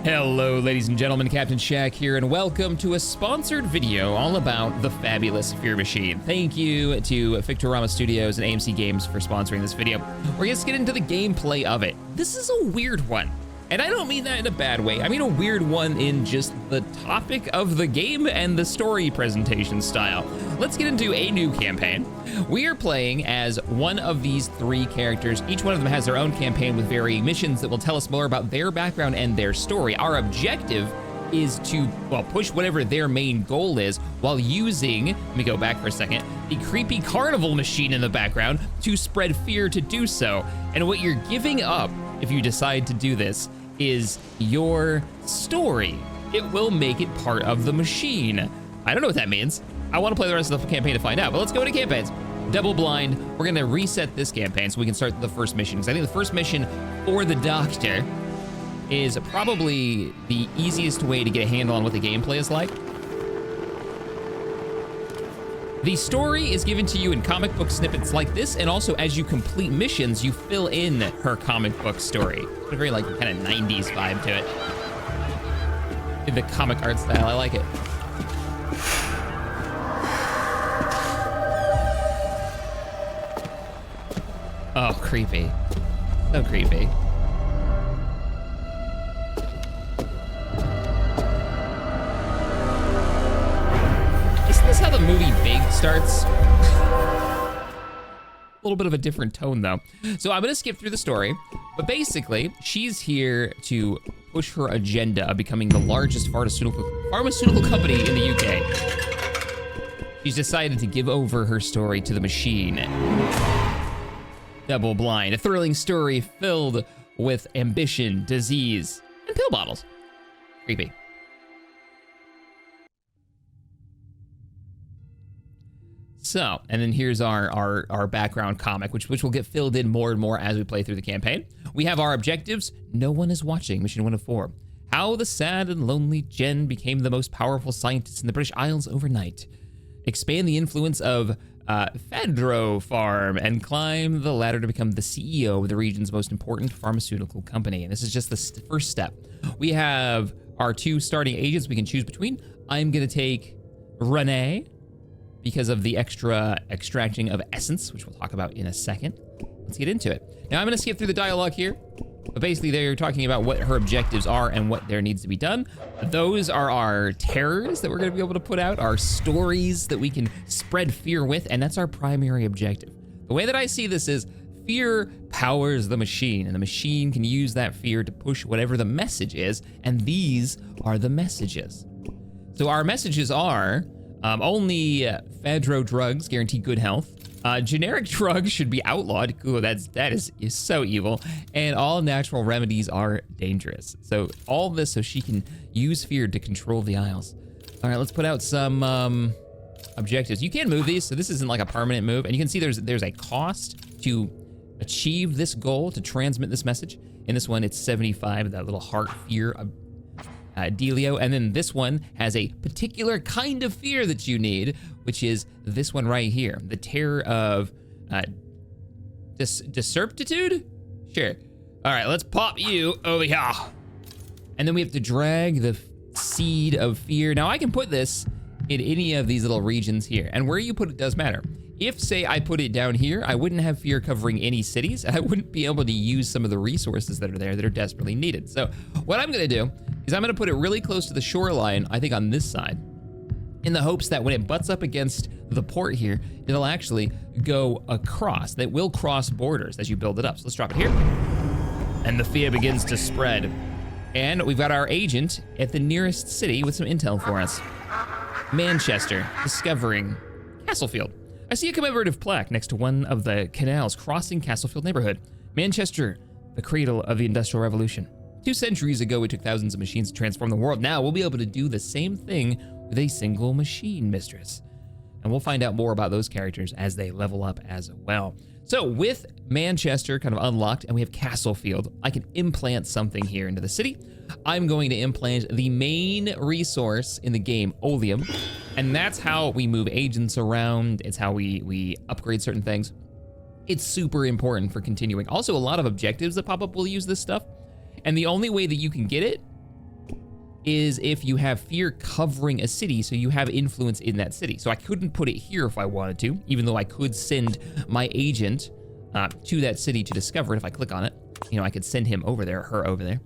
Hello, ladies and gentlemen, Captain Shaq here, and welcome to a sponsored video all about the fabulous Fear Machine. Thank you to Victorama Studios and AMC Games for sponsoring this video. We're gonna get into the gameplay of it. This is a weird one, and I don't mean that in a bad way. I mean a weird one in just the topic of the game and the story presentation style. Let's get into a new campaign. We are playing as one of these three characters. Each one of them has their own campaign with varying missions that will tell us more about their background and their story. Our objective is to, well, push whatever their main goal is while using, let me go back for a second, the creepy carnival machine in the background to spread fear to do so. And what you're giving up if you decide to do this is your story. It will make it part of the machine. I don't know what that means. I want to play the rest of the campaign to find out, but let's go to campaigns. Double blind, we're gonna reset this campaign so we can start the first mission, because I think the first mission for the Doctor is probably the easiest way to get a handle on what the gameplay is like. The story is given to you in comic book snippets like this, and also as you complete missions, you fill in her comic book story. It's a very like kind of 90s vibe to it. In the comic art style, I like it. Oh, creepy. So creepy. Isn't this how the movie Big starts? A little bit of a different tone, though. So I'm gonna skip through the story, but basically, she's here to push her agenda of becoming the largest pharmaceutical company in the UK. She's decided to give over her story to the machine. Double blind, a thrilling story filled with ambition, disease, and pill bottles. Creepy. So, and then here's our background comic, which will get filled in more and more as we play through the campaign. We have our objectives. No one is watching, mission 1 of 4. How the sad and lonely Jen became the most powerful scientist in the British Isles overnight. Expand the influence of Fedro Farm and climb the ladder to become the CEO of the region's most important pharmaceutical company. And this is just the first step. We have our 2 starting agents we can choose between. I'm gonna take Renee because of the extra extracting of essence, which we'll talk about in a second. Let's get into it. Now I'm gonna skip through the dialogue here, but basically they're talking about what her objectives are and what there needs to be done. Those are our terrors that we're gonna be able to put out, our stories that we can spread fear with, and that's our primary objective. The way that I see this is fear powers the machine, and the machine can use that fear to push whatever the message is, and these are the messages. So our messages are, only Fedro drugs guarantee good health. Generic drugs should be outlawed. Ooh, that is so evil. And all natural remedies are dangerous. So all this so she can use fear to control the Isles. All right, let's put out some objectives. You can move these, so this isn't like a permanent move. And you can see there's a cost to achieve this goal, to transmit this message. In this one, it's 75, that little heart fear dealio. And then this one has a particular kind of fear that you need, which is this one right here, the terror of desertitude? Sure. All right, let's pop you over here. And then we have to drag the seed of fear. Now I can put this in any of these little regions here, and where you put it does matter. If, say, I put it down here, I wouldn't have fear covering any cities, and I wouldn't be able to use some of the resources that are there that are desperately needed. So what I'm gonna do is I'm gonna put it really close to the shoreline, I think on this side, in the hopes that when it butts up against the port here, it'll actually go across. That will cross borders as you build it up. So let's drop it here. And the fear begins to spread. And we've got our agent at the nearest city with some intel for us. Manchester, discovering Castlefield. I see a commemorative plaque next to one of the canals crossing Castlefield neighborhood. Manchester, the cradle of the Industrial Revolution. 2 centuries ago, we took thousands of machines to transform the world. Now we'll be able to do the same thing with a single machine, mistress. And we'll find out more about those characters as they level up as well. So with Manchester kind of unlocked and we have Castlefield, I can implant something here into the city. I'm going to implant the main resource in the game, Oleum, and that's how we move agents around. It's how we upgrade certain things. It's super important for continuing. Also, a lot of objectives that pop up will use this stuff, and the only way that you can get it is if you have fear covering a city, so you have influence in that city. So I couldn't put it here if I wanted to, even though I could send my agent to that city to discover it. If I click on it, you know, I could send him over there, her over there,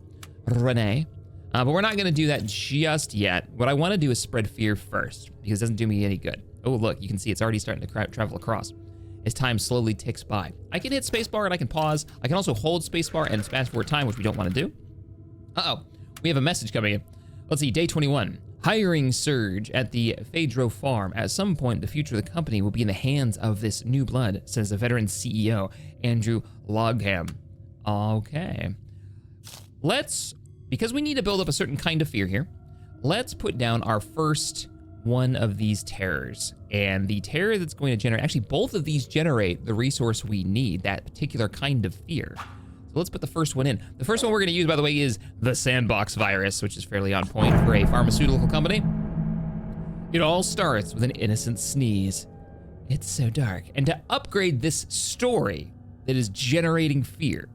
Renee. But we're not gonna do that just yet. What I wanna do is spread fear first, because it doesn't do me any good. Oh, look, you can see it's already starting to travel across as time slowly ticks by. I can hit spacebar and I can pause. I can also hold spacebar and fast forward time, which we don't wanna do. Uh-oh, we have a message coming in. Let's see, day 21. Hiring surge at the Phaedro farm. At some point, the future of the company will be in the hands of this new blood, says the veteran CEO, Andrew Logham. Okay. Because we need to build up a certain kind of fear here, let's put down our first one of these terrors. And the terror that's going to generate, actually both of these generate the resource we need, that particular kind of fear. So let's put the first one in. The first one we're gonna use, by the way, is the sandbox virus, which is fairly on point for a pharmaceutical company. It all starts with an innocent sneeze. It's so dark. And to upgrade this story that is generating fear,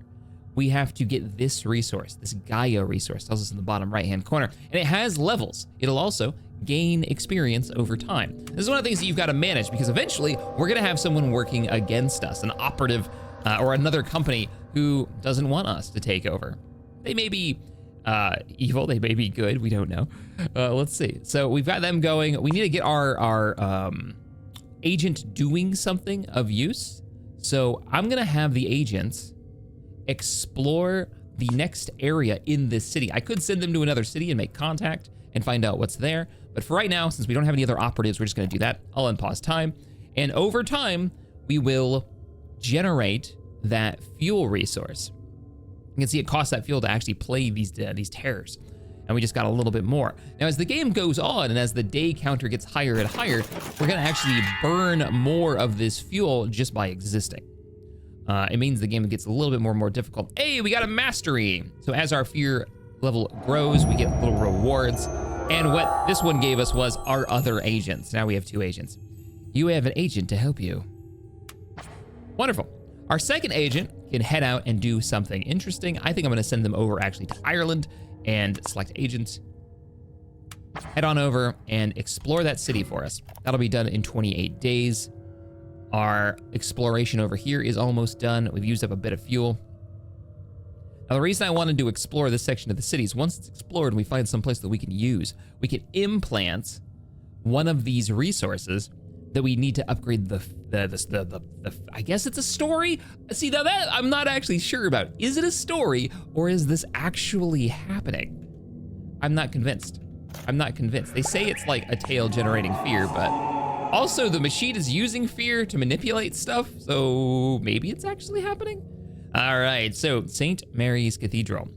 we have to get this resource, this Gaia resource, tells us in the bottom right-hand corner. And it has levels. It'll also gain experience over time. This is one of the things that you've got to manage, because eventually we're gonna have someone working against us, an operative or another company who doesn't want us to take over. They may be evil, they may be good, we don't know. Let's see. So we've got them going. We need to get our agent doing something of use. So I'm gonna have the agents explore the next area in this city. I could send them to another city and make contact and find out what's there. But for right now, since we don't have any other operatives, we're just gonna do that. I'll unpause time. And over time, we will generate that fuel resource. You can see it costs that fuel to actually play these terrors. And we just got a little bit more. Now, as the game goes on and as the day counter gets higher and higher, we're gonna actually burn more of this fuel just by existing. It means the game gets a little bit more and more difficult. Hey, we got a mastery. So as our fear level grows, we get little rewards. And what this one gave us was our other agents. Now we have 2 agents. You have an agent to help you. Wonderful. Our second agent can head out and do something interesting. I think I'm gonna send them over actually to Ireland and select agent. Head on over and explore that city for us. That'll be done in 28 days. Our exploration over here is almost done. We've used up a bit of fuel. Now, the reason I wanted to explore this section of the city is once it's explored and we find some place that we can use, we can implant one of these resources that we need to upgrade the I guess it's a story? See, now that I'm not actually sure about. Is it a story or is this actually happening? I'm not convinced. I'm not convinced. They say it's like a tale generating fear, but also the machine is using fear to manipulate stuff, so maybe it's actually happening? All right, so St. Mary's Cathedral.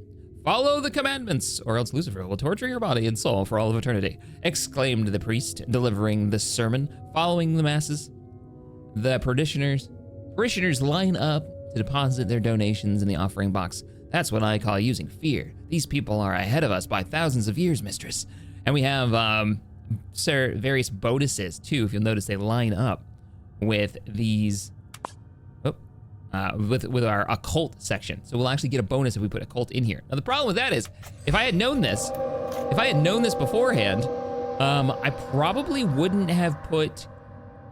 Follow the commandments, or else Lucifer will torture your body and soul for all of eternity, exclaimed the priest, delivering the sermon. Following the masses, the parishioners line up to deposit their donations in the offering box. That's what I call using fear. These people are ahead of us by thousands of years, mistress. And we have various bonuses too. If you'll notice, they line up with these, with our occult section. So we'll actually get a bonus if we put occult in here. Now the problem with that is, if I had known this beforehand, I probably wouldn't have put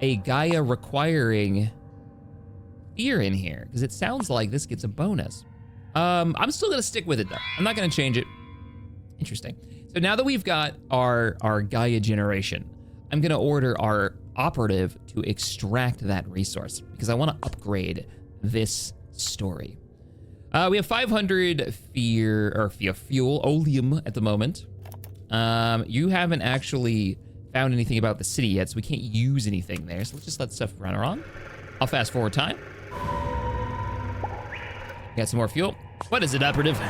a Gaia requiring fear in here, because it sounds like this gets a bonus. I'm still gonna stick with it though. I'm not gonna change it. Interesting. So now that we've got our Gaia generation, I'm gonna order our operative to extract that resource because I wanna upgrade this story. We have 500 fuel, oleum at the moment. You haven't actually found anything about the city yet, so we can't use anything there. So let's just let stuff run around. I'll fast forward time. Got some more fuel. What is it, operative?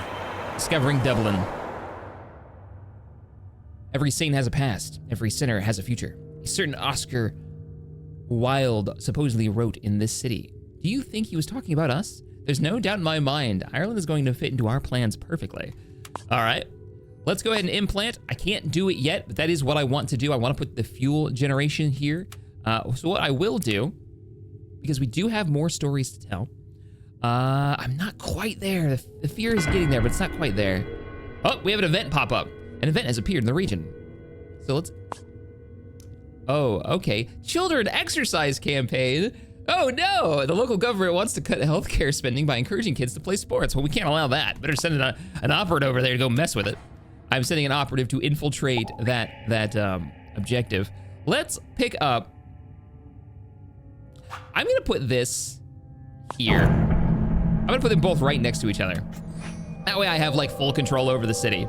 Discovering Dublin. Every saint has a past. Every sinner has a future. A certain Oscar Wilde supposedly wrote in this city. Do you think he was talking about us? There's no doubt in my mind. Ireland is going to fit into our plans perfectly. All right, let's go ahead and implant. I can't do it yet, but that is what I want to do. I want to put the fuel generation here. So what I will do, because we do have more stories to tell, I'm not quite there. The fear is getting there, but it's not quite there. Oh, we have an event pop up. An event has appeared in the region. So let's... Oh, okay. Children exercise campaign. Oh no, the local government wants to cut healthcare spending by encouraging kids to play sports. Well, we can't allow that. Better send an operative over there to go mess with it. I'm sending an operative to infiltrate that objective. Let's pick up... I'm gonna put this here. I'm gonna put them both right next to each other. That way I have like full control over the city.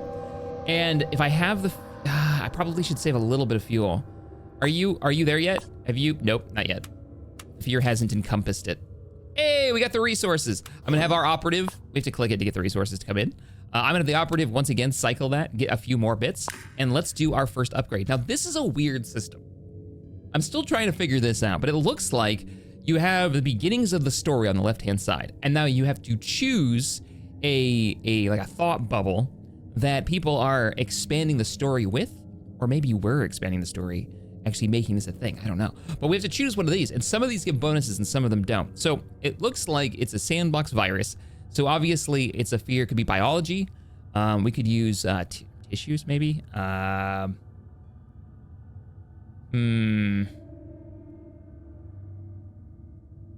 And if I have the... I probably should save a little bit of fuel. Are you there yet? Have you? Nope, not yet. Fear hasn't encompassed it. Hey, we got the resources. I'm gonna have our operative. We have to click it to get the resources to come in. I'm gonna have the operative once again cycle that, get a few more bits, and let's do our first upgrade. Now, this is a weird system. I'm still trying to figure this out, but it looks like you have the beginnings of the story on the left-hand side, and now you have to choose like a thought bubble that people are expanding the story with, or maybe we're expanding the story, actually making this a thing, I don't know. But we have to choose one of these, and some of these give bonuses and some of them don't. So it looks like it's a sandbox virus. So obviously it's a fear, it could be biology. We could use tissues maybe. Well,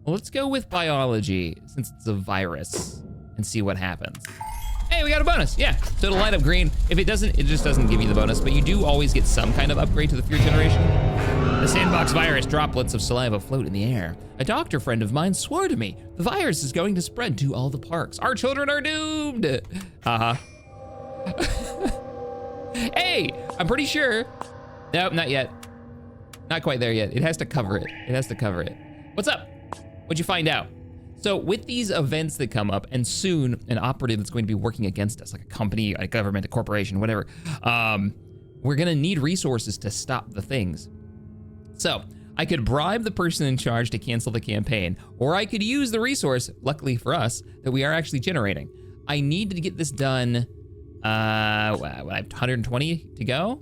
let's go with biology since it's a virus and see what happens. Hey, we got a bonus, yeah. So it'll light up green. If it doesn't, it just doesn't give you the bonus, but you do always get some kind of upgrade to the fear generation. The sandbox virus, droplets of saliva float in the air. A doctor friend of mine swore to me, the virus is going to spread to all the parks. Our children are doomed. Hey, I'm pretty sure. Nope, not yet. Not quite there yet. It has to cover it. It has to cover it. What's up? What'd you find out? So with these events that come up, and soon an operative that's going to be working against us, like a company, a government, a corporation, whatever, we're gonna need resources to stop the things. So I could bribe the person in charge to cancel the campaign, or I could use the resource, luckily for us, that we are actually generating. I need to get this done, I have 120 to go?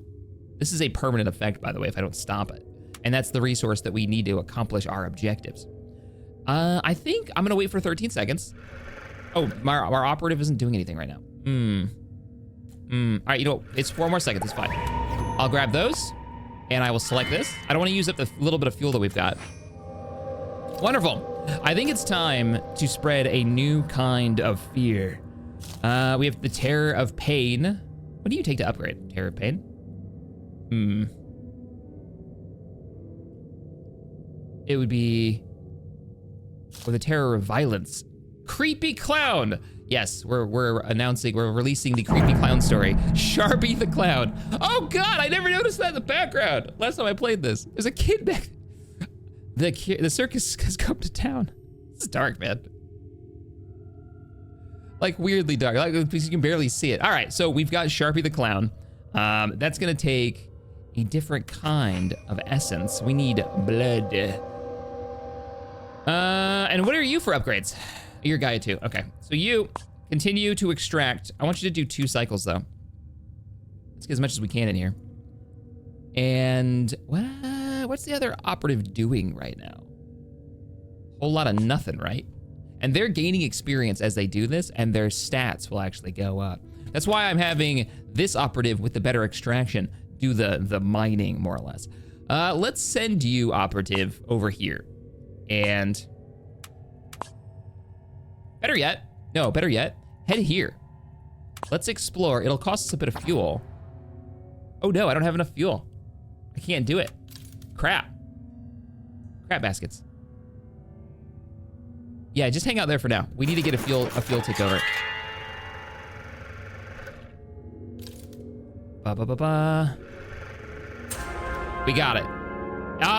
This is a permanent effect, by the way, if I don't stop it. And that's the resource that we need to accomplish our objectives. I think I'm gonna wait for 13 seconds. Oh, our operative isn't doing anything right now. All right, you know, it's 4 more seconds, it's fine. I'll grab those, and I will select this. I don't wanna use up the little bit of fuel that we've got. Wonderful. I think it's time to spread a new kind of fear. We have the Terror of Pain. What do you take to upgrade? Terror of Pain? It would be... or the Terror of Violence. Creepy Clown. Yes, we're releasing the Creepy Clown story. Sharpie the Clown. Oh God, I never noticed that in the background. Last time I played this, there's a kid back. The circus has come to town. This is dark, man. Like weirdly dark, like you can barely see it. All right, so we've got Sharpie the Clown. That's gonna take a different kind of essence. We need blood. And what are you for upgrades? You're Gaia 2, okay. So you continue to extract. I want you to do 2 cycles though. Let's get as much as we can in here. And what's the other operative doing right now? Whole lot of nothing, right? And they're gaining experience as they do this, and their stats will actually go up. That's why I'm having this operative with the better extraction do the mining, more or less. Let's send you, operative, over here. And better yet, head here. Let's explore. It'll cost us a bit of fuel. Oh no, I don't have enough fuel. I can't do it. Crap. Crap baskets. Yeah, just hang out there for now. We need to get a fuel takeover. We got it.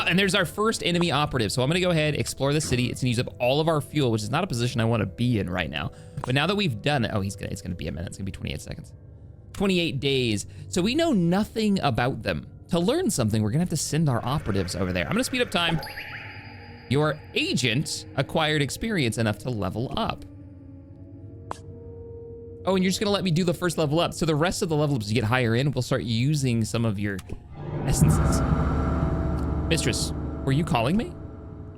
And there's our first enemy operative. So I'm gonna go ahead, explore the city. It's gonna use up all of our fuel, which is not a position I wanna be in right now. But now that we've done it, oh, it's gonna be a minute. It's gonna be 28 seconds. 28 days. So we know nothing about them. To learn something, we're gonna have to send our operatives over there. I'm gonna speed up time. Your agent acquired experience enough to level up. Oh, and you're just gonna let me do the first level up. So the rest of the level ups you get higher in, we'll start using some of your essences. Mistress, were you calling me?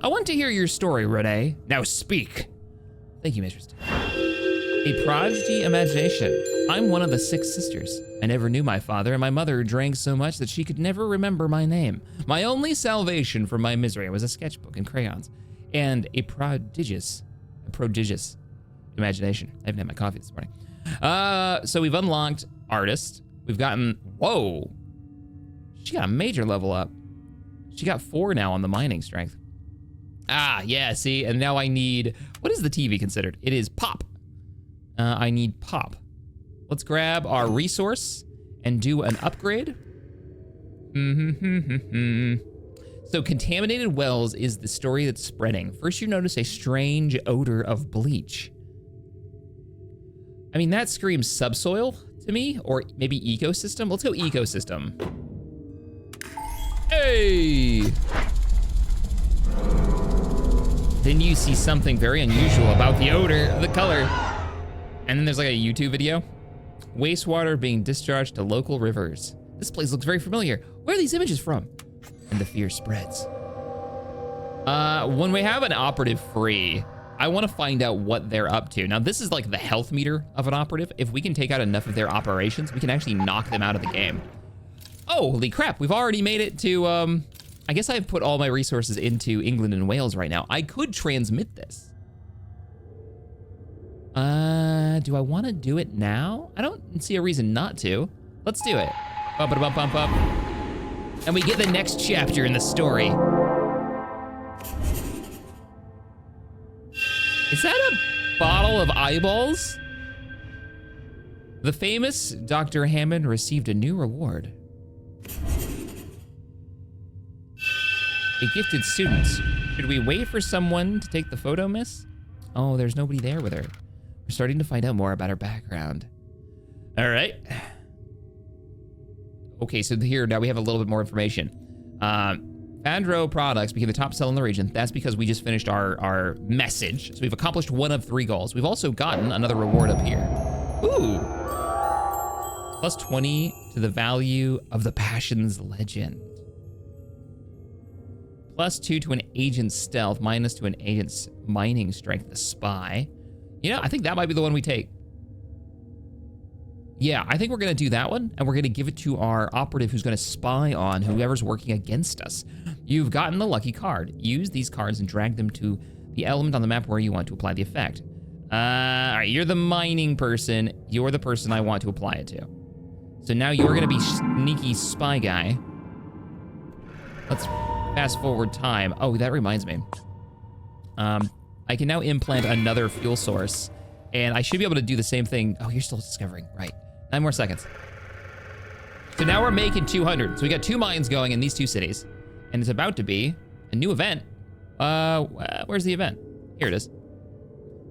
I want to hear your story, Renee. Now speak. Thank you, Mistress. A prodigy imagination. I'm one of the 6 sisters. I never knew my father, and my mother drank so much that she could never remember my name. My only salvation from my misery was a sketchbook and crayons, and a prodigious imagination. I haven't had my coffee this morning. So we've unlocked artist. We've gotten, whoa. She got a major level up. She got 4 now on the mining strength. Ah, yeah, see, and now I need, what is the TV considered? It is pop. I need pop. Let's grab our resource and do an upgrade. So contaminated wells is the story that's spreading. First you notice a strange odor of bleach. I mean, that screams subsoil to me, or maybe ecosystem. Let's go ecosystem. Hey! Then you see something very unusual about the odor, the color. And then there's like a YouTube video. Wastewater being discharged to local rivers. This place looks very familiar. Where are these images from? And the fear spreads. When we have an operative free, I want to find out what they're up to. Now, this is like the health meter of an operative. If we can take out enough of their operations, we can actually knock them out of the game. Oh, holy crap. We've already made it to, I guess I've put all my resources into England and Wales right now. I could transmit this. Do I want to do it now? I don't see a reason not to. Let's do it. Bump, bump, bump, bump. And we get the next chapter in the story. Is that a bottle of eyeballs? The famous Dr. Hammond received a new reward. A gifted student. Should we wait for someone to take the photo, miss? Oh, there's nobody there with her. We're starting to find out more about her background. All right. Okay, so here, now we have a little bit more information. Fandro products became the top seller in the region. That's because we just finished our message. So we've accomplished 1 of 3 goals. We've also gotten another reward up here. Ooh. Plus 20 to the value of the Passions Legend. Plus 2 to an agent's stealth, minus to an agent's mining strength, the spy. You know, I think that might be the one we take. Yeah, I think we're gonna do that one, and we're gonna give it to our operative who's gonna spy on whoever's working against us. You've gotten the lucky card. Use these cards and drag them to the element on the map where you want to apply the effect. All right, you're the mining person. You're the person I want to apply it to. So now you're gonna be sneaky spy guy. Let's fast forward time. Oh, that reminds me. I can now implant another fuel source, and I should be able to do the same thing. Oh, you're still discovering, right. 9 more seconds. So now we're making 200. So we got 2 mines going in these 2 cities, and it's about to be a new event. Where's the event? Here it is.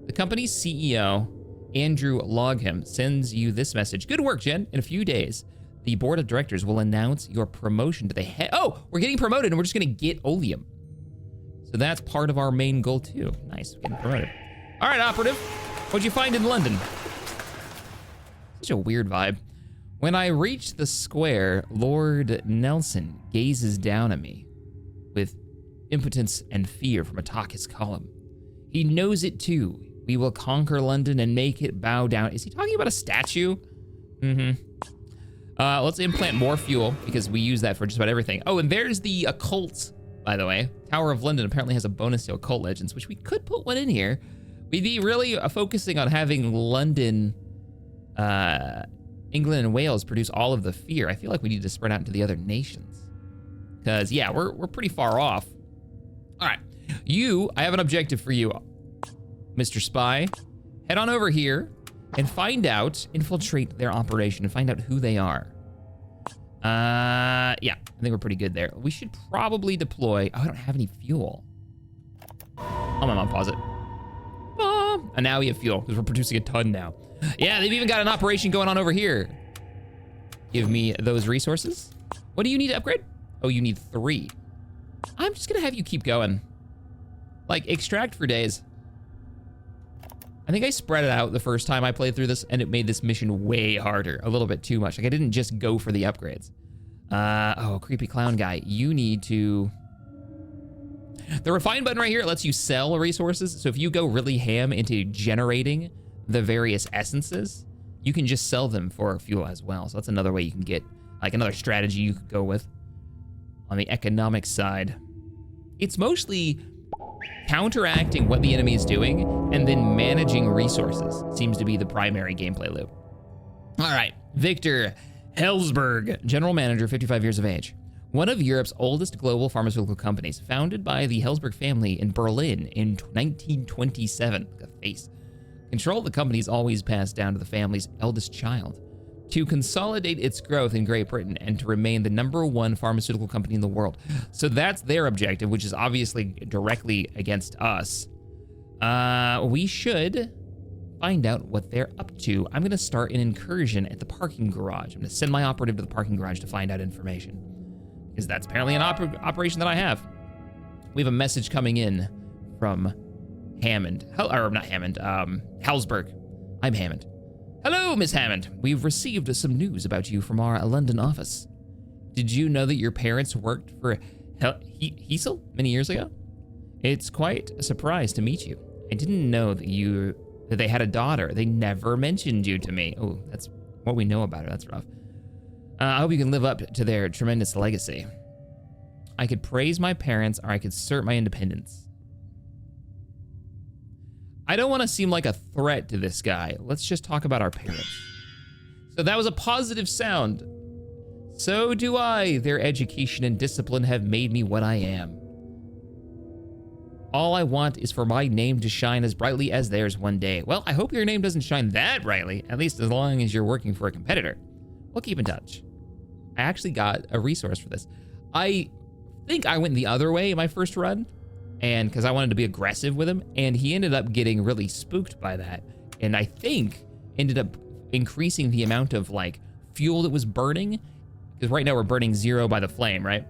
The company's CEO, Andrew Logham, sends you this message. Good work, Jen. In a few days, the board of directors will announce your promotion to the head. Oh, we're getting promoted, and we're just gonna get Oleum. So that's part of our main goal too. Nice, getting promoted. All right, operative, what'd you find in London? Such a weird vibe. When I reach the square, Lord Nelson gazes down at me with impotence and fear from atop his column. He knows it too. We will conquer London and make it bow down. Is he talking about a statue? Let's implant more fuel because we use that for just about everything. Oh, and there's the occult, by the way. Tower of London apparently has a bonus to occult legends, which we could put one in here. We'd be really focusing on having London, England and Wales produce all of the fear. I feel like we need to spread out into the other nations. Because, yeah, we're pretty far off. All right, I have an objective for you, Mr. Spy. Head on over here and infiltrate their operation and find out who they are. Yeah, I think we're pretty good there. We should probably deploy. Oh, I don't have any fuel. Oh, my mom, pause it. And now we have fuel because we're producing a ton now. Yeah, they've even got an operation going on over here. Give me those resources. What do you need to upgrade? Oh, you need 3. I'm just gonna have you keep going. Like, extract for days. I think I spread it out the first time I played through this, and it made this mission way harder, a little bit too much. Like, I didn't just go for the upgrades. Oh, creepy clown guy. You need to... The refine button right here lets you sell resources. So if you go really ham into generating the various essences, you can just sell them for fuel as well. So that's another way you can get, like another strategy you could go with on the economic side. It's mostly counteracting what the enemy is doing and then managing resources seems to be the primary gameplay loop. All right, Victor Helsberg, general manager, 55 years of age. One of Europe's oldest global pharmaceutical companies, founded by the Helsberg family in Berlin in 1927. Look at the face. Control of the company's always passed down to the family's eldest child. To consolidate its growth in Great Britain and to remain the #1 pharmaceutical company in the world. So that's their objective, which is obviously directly against us. We should find out what they're up to. I'm gonna start an incursion at the parking garage. I'm gonna send my operative to the parking garage to find out information, because that's apparently an operation that I have. We have a message coming in from Hammond, or not Hammond, Helsberg. I'm Hammond. Hello, Miss Hammond. We've received some news about you from our London office. Did you know that your parents worked for Hesel many years ago? It's quite a surprise to meet you. I didn't know that they had a daughter. They never mentioned you to me. Oh, that's what we know about her. That's rough. I hope you can live up to their tremendous legacy. I could praise my parents, or I could assert my independence. I don't want to seem like a threat to this guy. Let's just talk about our parents. So that was a positive sound. So do I. Their education and discipline have made me what I am. All I want is for my name to shine as brightly as theirs one day. Well, I hope your name doesn't shine that brightly, at least as long as you're working for a competitor. We'll keep in touch. I actually got a resource for this. I think I went the other way in my first run, and because I wanted to be aggressive with him, and he ended up getting really spooked by that, and I think ended up increasing the amount of like fuel that was burning, because right now we're burning 0 by the flame, right?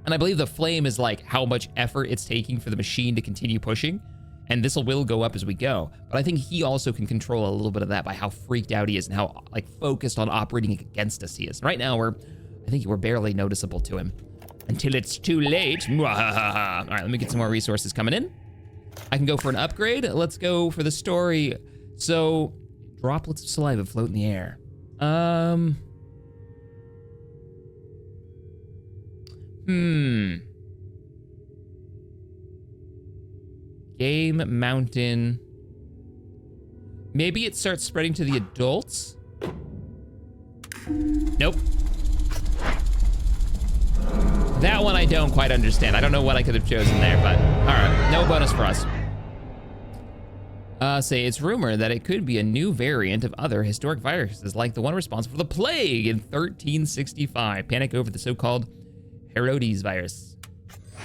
And I believe the flame is like how much effort it's taking for the machine to continue pushing, and this will go up as we go. But I think he also can control a little bit of that by how freaked out he is and how like focused on operating against us he is. Right now I think we're barely noticeable to him. Until it's too late. All right, let me get some more resources coming in. I can go for an upgrade. Let's go for the story. So, droplets of saliva float in the air. Game Mountain. Maybe it starts spreading to the adults? Nope. That one I don't quite understand. I don't know what I could have chosen there, but all right, no bonus for us. Say it's rumored that it could be a new variant of other historic viruses, like the one responsible for the plague in 1365. Panic over the so-called Herodes virus.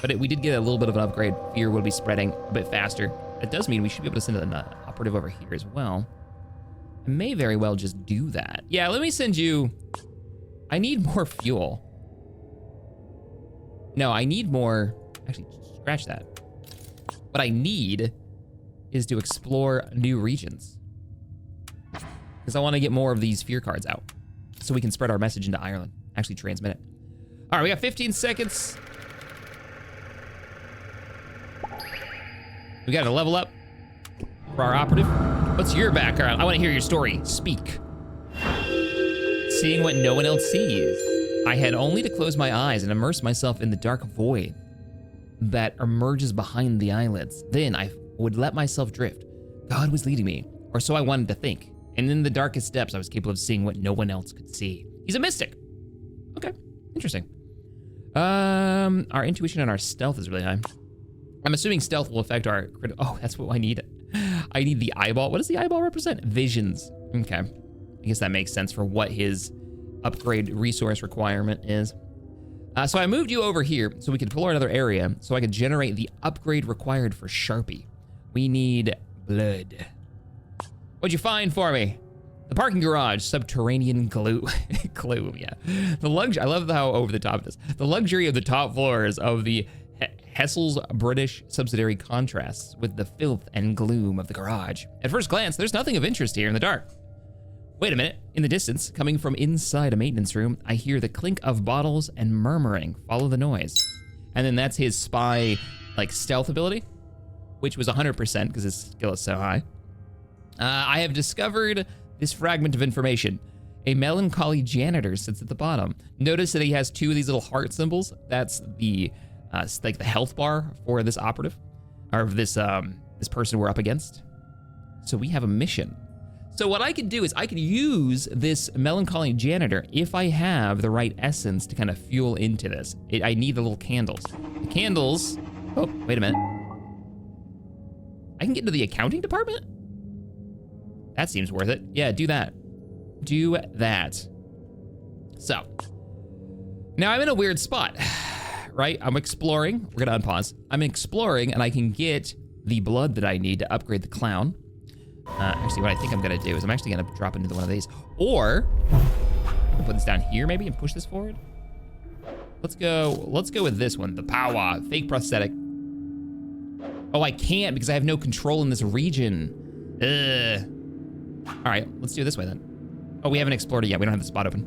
But we did get a little bit of an upgrade. Fear will be spreading a bit faster. That does mean we should be able to send an operative over here as well. I may very well just do that. Yeah, let me send you. I need more fuel. No, I need more. Actually, scratch that. What I need is to explore new regions, because I want to get more of these fear cards out so we can spread our message into Ireland. Actually transmit it. All right, we got 15 seconds. We got to level up for our operative. What's your background? I want to hear your story. Speak. Seeing what no one else sees. I had only to close my eyes and immerse myself in the dark void that emerges behind the eyelids. Then I would let myself drift. God was leading me, or so I wanted to think. And in the darkest depths, I was capable of seeing what no one else could see. He's a mystic. Okay, interesting. Our intuition and our stealth is really high. I'm assuming stealth will affect our oh, that's what I need. I need the eyeball. What does the eyeball represent? Visions. Okay, I guess that makes sense for what his upgrade resource requirement is. So I moved you over here so we could pull another area so I could generate the upgrade required for Sharpie. We need blood. What'd you find for me? The parking garage, subterranean gloom, yeah. I love how over the top it is. The luxury of the top floors of the Hessel's British subsidiary contrasts with the filth and gloom of the garage. At first glance, there's nothing of interest here in the dark. Wait a minute, in the distance, coming from inside a maintenance room, I hear the clink of bottles and murmuring. Follow the noise. And then that's his spy, like, stealth ability, which was 100% because his skill is so high. I have discovered this fragment of information. A melancholy janitor sits at the bottom. Notice that he has two of these little heart symbols. That's the like the health bar for this operative, or this this person we're up against. So we have a mission. So what I could do is I could use this melancholy janitor if I have the right essence to kind of fuel into this. I need the little candles. The candles. Oh, wait a minute. I can get into the accounting department? That seems worth it. Yeah, do that. Do that. So, now I'm in a weird spot, right? I'm exploring. We're gonna unpause. I'm exploring and I can get the blood that I need to upgrade the clown. Actually, what I think I'm gonna do is I'm actually gonna drop into one of these. Or, I'll put this down here maybe and push this forward. Let's go with this one, the power, fake prosthetic. Oh, I can't because I have no control in this region. Ugh. All right, let's do it this way then. Oh, we haven't explored it yet. We don't have the spot open.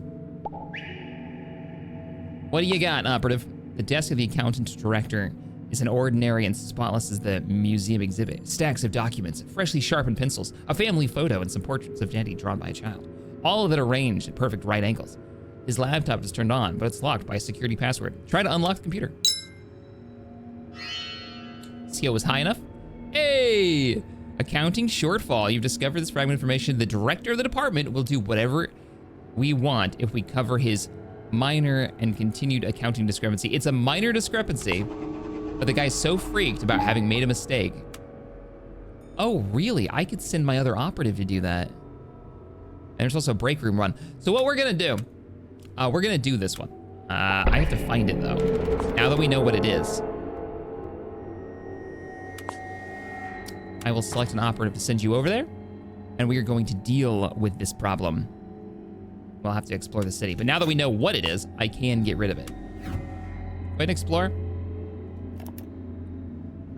What do you got, operative? The desk of the accountant director is an ordinary and spotless as the museum exhibit. Stacks of documents, freshly sharpened pencils, a family photo, and some portraits of Dandy drawn by a child. All of it arranged at perfect right angles. His laptop is turned on, but it's locked by a security password. Try to unlock the computer. Skill was high enough. Hey! Accounting shortfall. You've discovered this fragment of information. The director of the department will do whatever we want if we cover his minor and continued accounting discrepancy. It's a minor discrepancy, but the guy's so freaked about having made a mistake. Oh, really? I could send my other operative to do that. And there's also a break room run. So what we're gonna do, we're gonna do this one. I have to find it though. Now that we know what it is. I will select an operative to send you over there, and we are going to deal with this problem. We'll have to explore the city, but now that we know what it is, I can get rid of it. Go ahead and explore.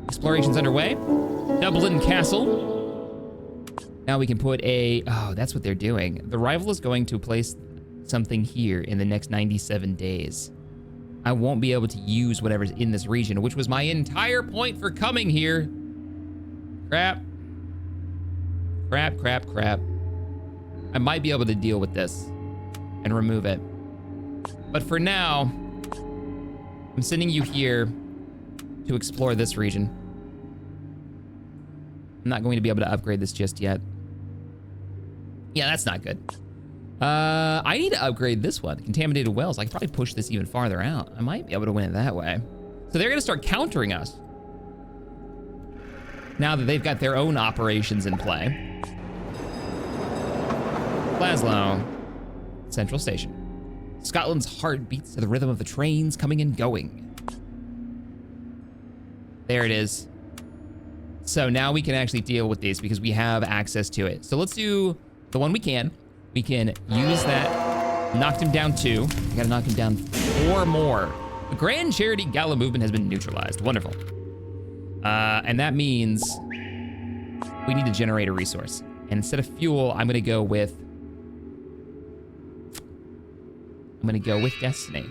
Exploration's underway. Dublin Castle. Now we can put a, oh, that's what they're doing. The rival is going to place something here in the next 97 days. I won't be able to use whatever's in this region, which was my entire point for coming here. Crap. Crap, crap, crap. I might be able to deal with this and remove it. But for now, I'm sending you here to explore this region. I'm not going to be able to upgrade this just yet. Yeah, that's not good. I need to upgrade this one, Contaminated Wells. I could probably push this even farther out. I might be able to win it that way. So they're gonna start countering us now that they've got their own operations in play. Glasgow, Central Station. Scotland's heart beats to the rhythm of the trains coming and going. There it is. So now we can actually deal with these because we have access to it. So let's do the one we can. We can use that. Knocked him down 2. We gotta knock him down 4 more. The Grand Charity Gala movement has been neutralized. Wonderful. And that means we need to generate a resource. And instead of fuel, I'm gonna go with Destiny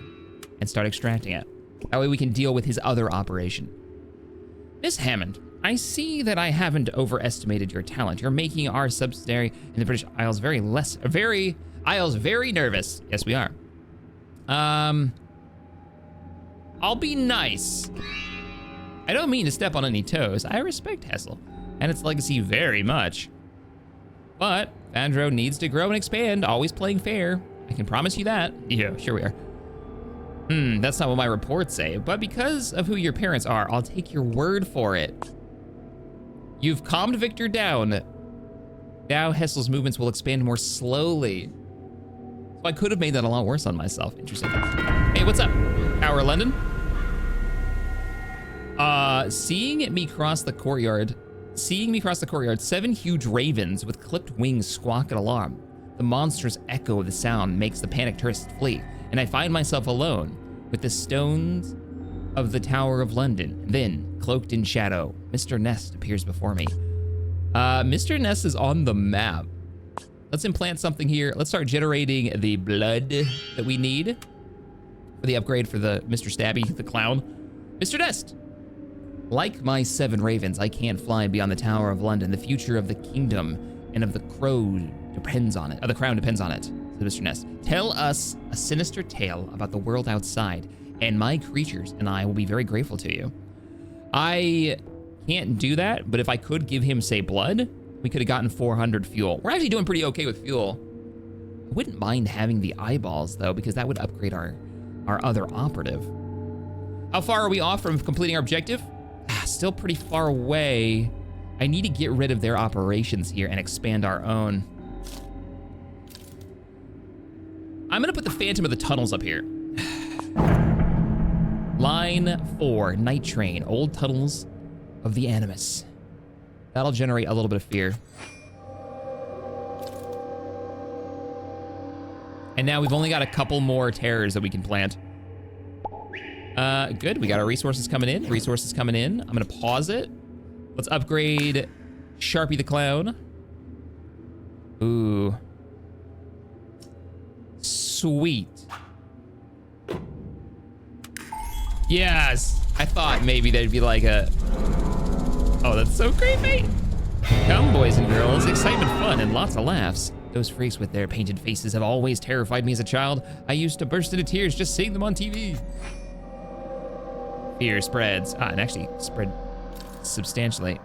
and start extracting it. That way we can deal with his other operation. Miss Hammond, I see that I haven't overestimated your talent. You're making our subsidiary in the British Isles very nervous. Yes, we are. I'll be nice. I don't mean to step on any toes. I respect Hessel and its legacy very much. But Vandro needs to grow and expand, always playing fair. I can promise you that. Yeah, sure we are. That's not what my reports say, but because of who your parents are, I'll take your word for it. You've calmed Victor down. Now Hessel's movements will expand more slowly. So I could have made that a lot worse on myself. Interesting. Hey, what's up? Tower London? Seeing me cross the courtyard, 7 huge ravens with clipped wings squawk an alarm. The monstrous echo of the sound makes the panicked tourists flee, and I find myself alone with the stones of the Tower of London. Then, cloaked in shadow, Mr. Nest appears before me. Mr. Nest is on the map. Let's implant something here. Let's start generating the blood that we need for the upgrade for the Mr. Stabby, the clown. Mr. Nest! Like my 7 ravens, I can't fly beyond the Tower of London. The future of the kingdom and of the Crow depends on it. The crown depends on it, said Mr. Ness. Tell us a sinister tale about the world outside, and my creatures and I will be very grateful to you. I can't do that, but if I could give him, say, blood, we could have gotten 400 fuel. We're actually doing pretty okay with fuel. I wouldn't mind having the eyeballs, though, because that would upgrade our other operative. How far are we off from completing our objective? Still pretty far away. I need to get rid of their operations here and expand our own. I'm gonna put the Phantom of the Tunnels up here. Line 4, Night Train, Old Tunnels of the Animus. That'll generate a little bit of fear. And now we've only got a couple more terrors that we can plant. Good, we got our resources coming in. I'm gonna pause it. Let's upgrade Sharpie the Clown. Ooh. Sweet. Yes! I thought maybe there'd be like a... Oh, that's so great, mate! Come, boys and girls, excitement, fun, and lots of laughs. Those freaks with their painted faces have always terrified me as a child. I used to burst into tears just seeing them on TV. Fear spreads. And actually spread substantially.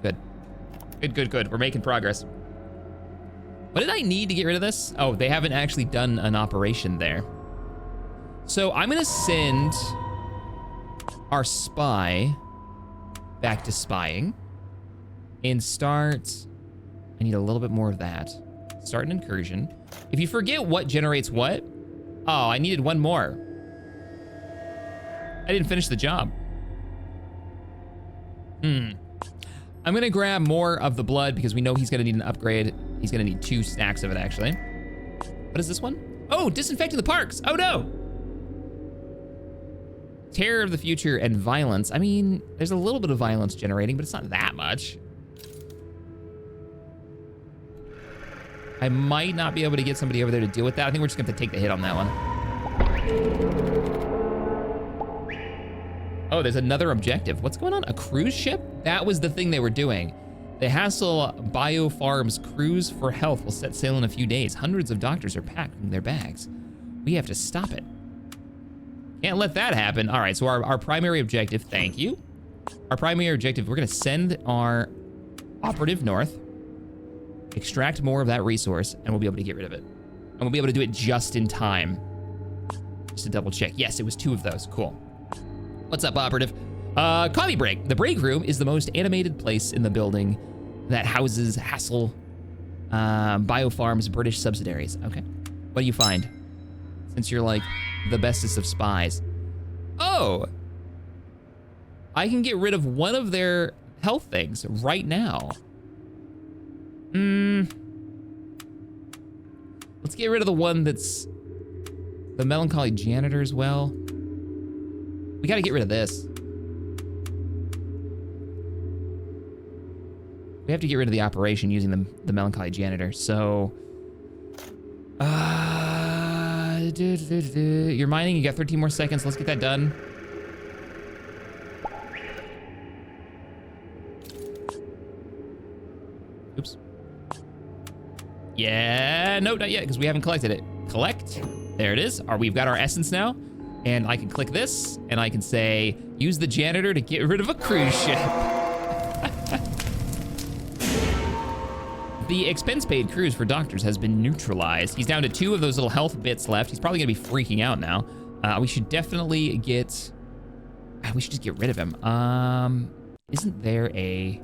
Good. Good. We're making progress. What did I need to get rid of this? Oh, they haven't actually done an operation there. So I'm gonna send our spy back to spying and start, I need a little bit more of that. Start an incursion. If you forget what generates what, oh, I needed one more. I didn't finish the job. I'm gonna grab more of the blood because we know he's gonna need an upgrade. He's gonna need 2 stacks of it, actually. What is this one? Oh, disinfecting the parks. Oh no. Terror of the future and violence. I mean, there's a little bit of violence generating, but it's not that much. I might not be able to get somebody over there to deal with that. I think we're just gonna have to take the hit on that one. Oh, there's another objective. What's going on? A cruise ship? That was the thing they were doing. The Hassel Biofarms Cruise for Health will set sail in a few days. Hundreds of doctors are packing their bags. We have to stop it. Can't let that happen. All right, so our primary objective, thank you. Our primary objective, we're gonna send our operative north, extract more of that resource, and we'll be able to get rid of it. And we'll be able to do it just in time. Just to double check. Yes, it was 2 of those, cool. What's up, operative? Coffee break. The break room is the most animated place in the building that houses Hassel Biofarms British subsidiaries. Okay, what do you find? Since you're like the bestest of spies. Oh, I can get rid of one of their health things right now. Let's get rid of the one that's the melancholy janitor as well. We gotta get rid of this. We have to get rid of the operation using the melancholy janitor. So, you're mining, you got 13 more seconds. Let's get that done. Oops. Yeah, no, not yet, because we haven't collected it. Collect, there it is. We've got our essence now. And I can click this, and I can say, use the janitor to get rid of a cruise ship. The expense paid cruise for doctors has been neutralized. He's down to 2 of those little health bits left. He's probably gonna be freaking out now. We should definitely get, we should just get rid of him. Isn't there a,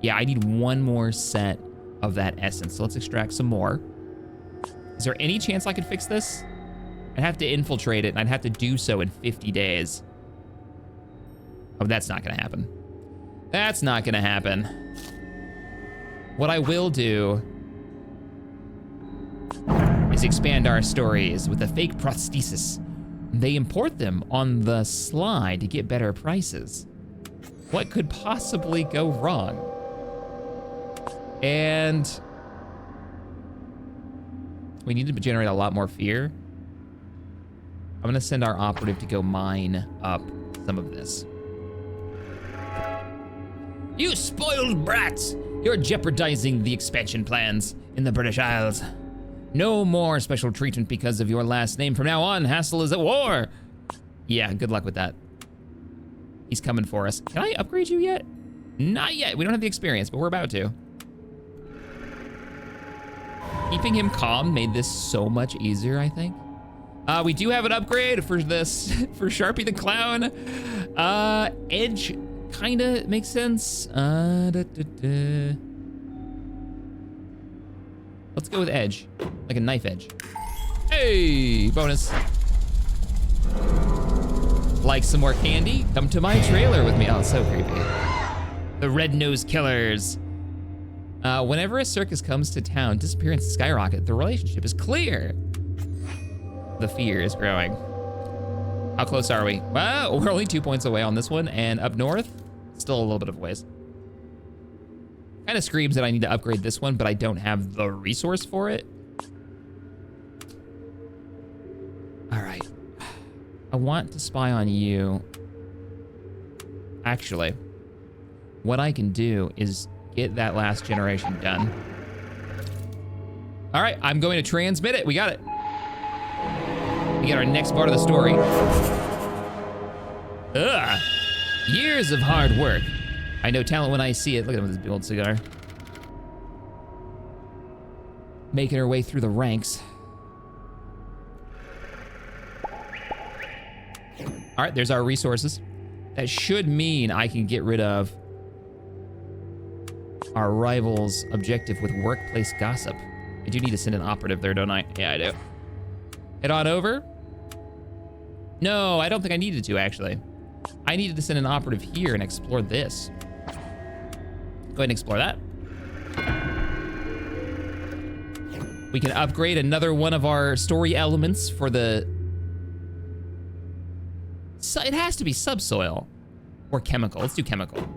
yeah, I need 1 more set of that essence. So let's extract some more. Is there any chance I could fix this? I'd have to infiltrate it, and I'd have to do so in 50 days. Oh, that's not gonna happen. That's not gonna happen. What I will do is expand our stories with a fake prosthesis. They import them on the sly to get better prices. What could possibly go wrong? And we need to generate a lot more fear. I'm gonna send our operative to go mine up some of this. You spoiled brats! You're jeopardizing the expansion plans in the British Isles. No more special treatment because of your last name. From now on, Hassel is at war. Yeah, good luck with that. He's coming for us. Can I upgrade you yet? Not yet. We don't have the experience, but we're about to. Keeping him calm made this so much easier, I think. We do have an upgrade for this, for Sharpie the Clown. Edge kinda makes sense. Let's go with edge, like a knife edge. Hey, bonus. Like some more candy? Come to my trailer with me. Oh, so creepy. The Red-Nosed Killers. Whenever a circus comes to town, disappearance skyrocket. The relationship is clear. The fear is growing. How close are we? Well, we're only 2 points away on this one, and up north, still a little bit of ways. Kind of screams that I need to upgrade this one, but I don't have the resource for it. All right. I want to spy on you. Actually, what I can do is get that last generation done. All right, I'm going to transmit it. We got it. We got our next part of the story. Ugh. Years of hard work. I know talent when I see it. Look at him with this big old cigar. Making her way through the ranks. All right, there's our resources. That should mean I can get rid of our rival's objective with workplace gossip. I do need to send an operative there, don't I? Yeah, I do. Head on over. No, I don't think I needed to, actually. I needed to send an operative here and explore this. Go ahead and explore that. We can upgrade another one of our story elements for the... So it has to be subsoil or chemical. Let's do chemical.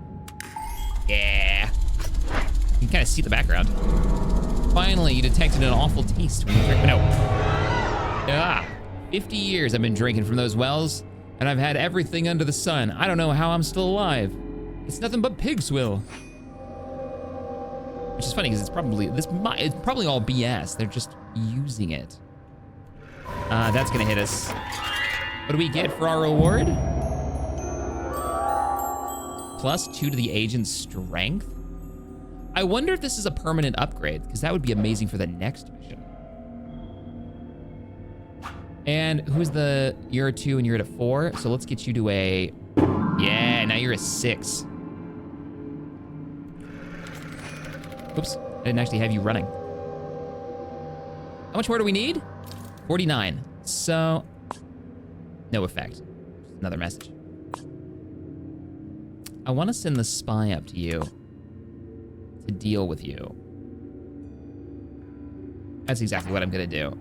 Yeah. You can kind of see the background. Finally, you detected an awful taste when you drink. No. Ah, 50 years I've been drinking from those wells, and I've had everything under the sun. I don't know how I'm still alive. It's nothing but pig swill. Which is funny because it's probably all BS. They're just using it. That's gonna hit us. What do we get for our reward? +2 to the agent's strength? I wonder if this is a permanent upgrade, because that would be amazing for the next mission. And you're a 2 and you're at a 4, so let's get you to a, yeah, now you're a 6. Oops, I didn't actually have you running. How much more do we need? 49, so no effect. Just another message. I want to send the spy up to you to deal with you. That's exactly what I'm gonna do.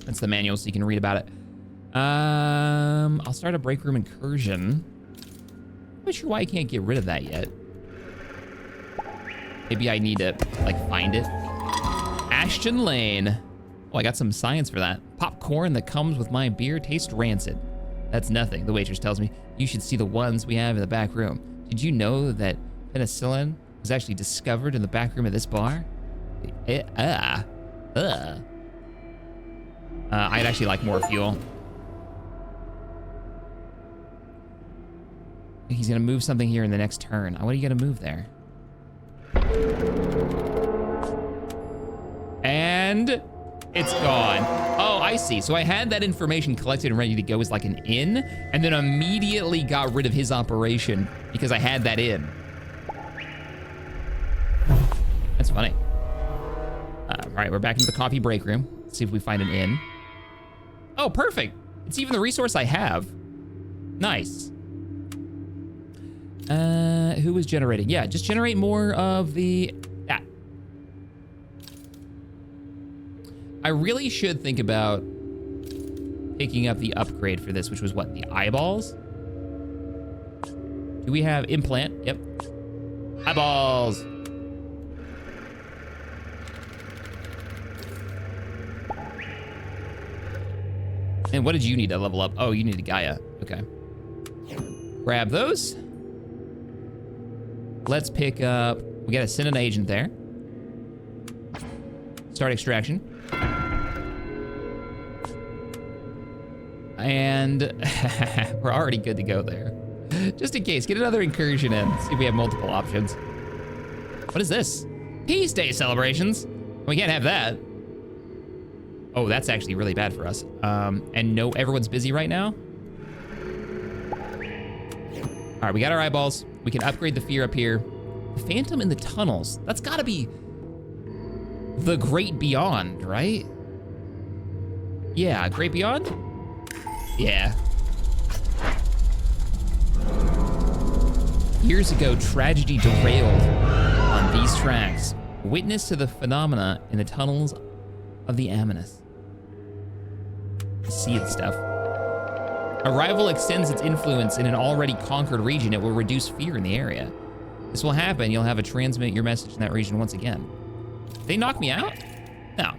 That's the manual, so you can read about it. I'll start a break room incursion. I'm not sure why I can't get rid of that yet. Maybe I need to, like, find it. Ashton Lane. Oh, I got some science for that. Popcorn that comes with my beer tastes rancid. That's nothing, the waitress tells me. You should see the ones we have in the back room. Did you know that penicillin was actually discovered in the back room of this bar? I'd actually like more fuel. He's gonna move something here in the next turn. What are you gonna move there? And it's gone. Oh, I see. So I had that information collected and ready to go as like an inn, and then immediately got rid of his operation because I had that in. That's funny. All right, we're back into the coffee break room. Let's see if we find an inn. Oh, perfect. It's even the resource I have. Nice. Who was generating? Yeah, just generate more of the... that. I really should think about picking up the upgrade for this, which was what, the eyeballs? Do we have implant? Yep. Eyeballs. And what did you need to level up? Oh, you needed Gaia. Okay. Grab those. Let's pick up, we gotta send an agent there. Start extraction. And we're already good to go there. Just in case, get another incursion in. See if we have multiple options. What is this? Peace Day celebrations. We can't have that. Oh, that's actually really bad for us. And no, everyone's busy right now. All right, we got our eyeballs. We can upgrade the fear up here. The Phantom in the tunnels. That's gotta be the Great Beyond, right? Yeah, Great Beyond? Yeah. Years ago, tragedy derailed on these tracks. Witness to the phenomena in the tunnels of the Amanus. See it stuff. Arrival extends its influence in an already conquered region. It will reduce fear in the area. This will happen. You'll have to transmit your message in that region once again. Did they knock me out? No.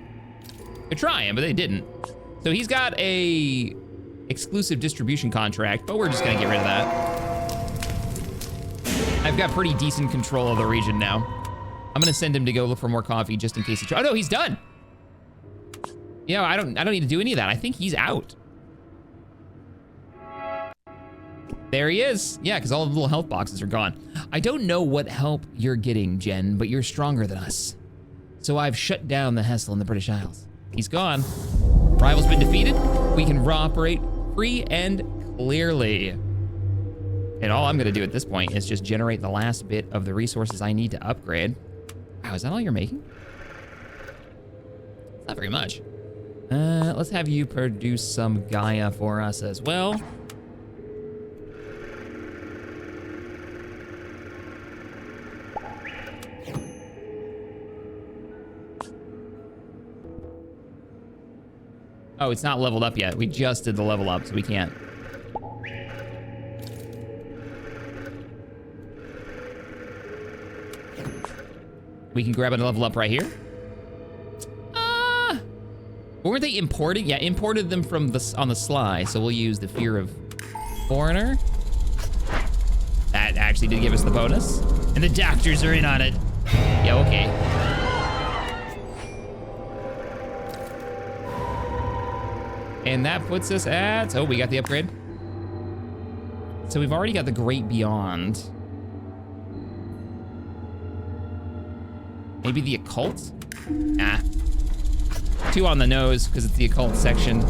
They're trying, but they didn't. So he's got a exclusive distribution contract, but we're just gonna get rid of that. I've got pretty decent control of the region now. I'm gonna send him to go look for more coffee just in case he tries. Oh no, he's done. Yeah, I don't need to do any of that. I think he's out. There he is. Yeah, because all the little health boxes are gone. I don't know what help you're getting, Jen, but you're stronger than us. So I've shut down the Hessel in the British Isles. He's gone. Rival's been defeated. We can operate free and clearly. And all I'm gonna do at this point is just generate the last bit of the resources I need to upgrade. Wow, is that all you're making? Not very much. Let's have you produce some Gaia for us as well. Oh, it's not leveled up yet. We just did the level up, so we can't. We can grab a level up right here. Weren't they imported? Yeah, imported them from on the sly, so we'll use the Fear of Foreigner. That actually did give us the bonus. And the doctors are in on it. Yeah, okay. And that puts us at, oh, we got the upgrade. So we've already got the Great Beyond. Maybe the Occult? Nah. Too on the nose, because it's the Occult section.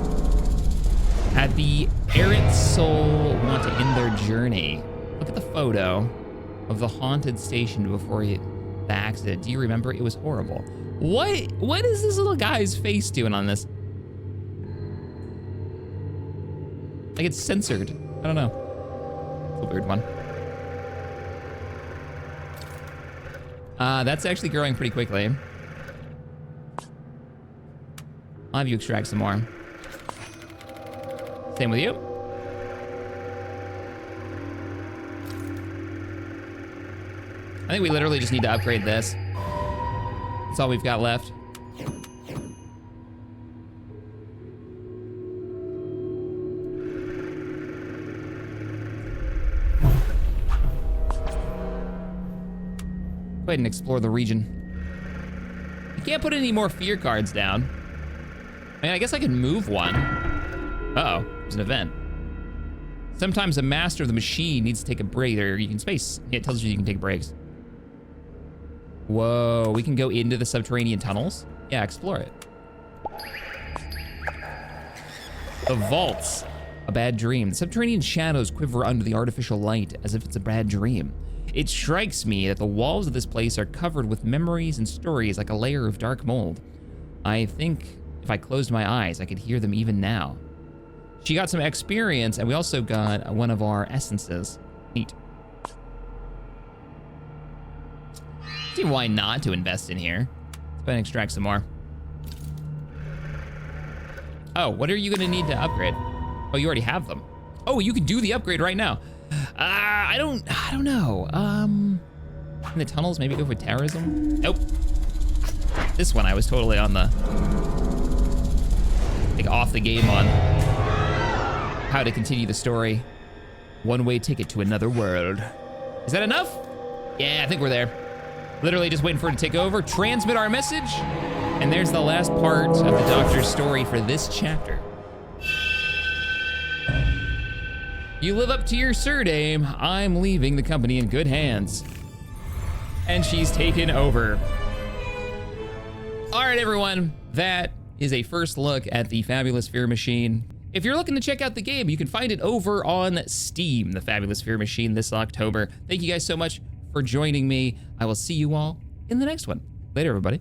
Had the errant soul want to end their journey? Look at the photo of the haunted station before the accident. Do you remember? It was horrible. What is this little guy's face doing on this? Like it's censored. I don't know. It's a weird one. That's actually growing pretty quickly. I'll have you extract some more. Same with you. I think we literally just need to upgrade this. That's all we've got left. Go ahead and explore the region. You can't put any more fear cards down. I mean, I guess I can move one. Uh-oh, there's an event. Sometimes a master of the machine needs to take a break, or you can space. It tells you can take breaks. Whoa, we can go into the subterranean tunnels? Yeah, explore it. The vaults, a bad dream. The subterranean shadows quiver under the artificial light as if it's a bad dream. It strikes me that the walls of this place are covered with memories and stories like a layer of dark mold. I think if I closed my eyes, I could hear them even now. She got some experience, and we also got one of our essences. Neat. See why not to invest in here. Let's go ahead and extract some more. Oh, what are you gonna need to upgrade? Oh, you already have them. Oh, you can do the upgrade right now. I don't know. In the tunnels, maybe go for terrorism? Nope. This one I was totally on the, like, off the game on how to continue the story one-way ticket to another world. Is that enough? Yeah, I think we're there. Literally just waiting for it to take over, transmit our message, and there's the last part of the Doctor's story for this chapter. You live up to your surname. I'm leaving the company in good hands. And she's taken over. All right, everyone, that is a first look at the Fabulous Fear Machine. If you're looking to check out the game, you can find it over on Steam, the Fabulous Fear Machine, this October. Thank you guys so much for joining me. I will see you all in the next one. Later, everybody.